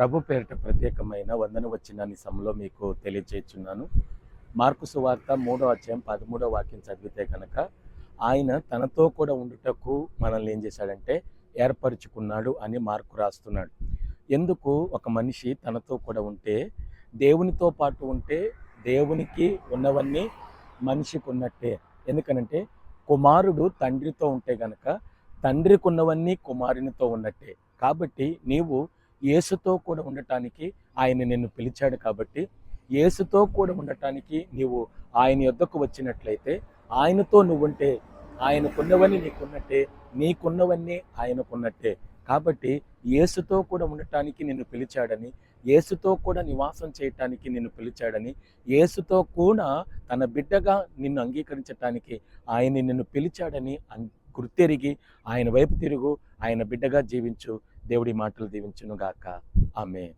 ప్రభు పేరిట ప్రత్యేకమైన వందన వచనాన్ని సమలో మీకు తెలియజేస్తున్నాను. మార్కు సువార్త 3వ అధ్యాయం 13వ వాక్యం చదివితే కనుక, ఆయన తనతో కూడా ఉండుటకు మనల్ని ఏం చేశాడంటే ఏర్పరచుకున్నాడు అని మార్కు రాస్తున్నాడు. ఎందుకు ఒక మనిషి తనతో కూడా ఉంటే, దేవునితో పాటు ఉంటే దేవునికి ఉన్నవన్నీ మనిషికి ఉన్నట్టే. ఎందుకనంటే కుమారుడు తండ్రితో ఉంటే గనక తండ్రికి ఉన్నవన్నీ కుమారునితో ఉన్నట్టే. కాబట్టి నీవు యేసుతో కూడా ఉండటానికి ఆయన నిన్ను పిలిచాడు. కాబట్టి యేసుతో కూడా ఉండటానికి నీవు ఆయన యొద్దకు వచ్చినట్లయితే, ఆయనతో నువ్వుంటే ఆయనకున్నవన్నీ నీకున్నట్టే, నీకున్నవన్నీ ఆయనకున్నట్టే. కాబట్టి యేసుతో కూడా ఉండటానికి నిన్ను పిలిచాడని, యేసుతో కూడా నివాసం చేయటానికి నిన్ను పిలిచాడని, యేసుతో కూడా తన బిడ్డగా నిన్ను అంగీకరించటానికి ఆయన నిన్ను పిలిచాడని గుర్తెరిగి ఆయన వైపు తిరుగు, ఆయన బిడ్డగా జీవించు. దేవుడి మాటలు దీవించును గాక. ఆమేన్.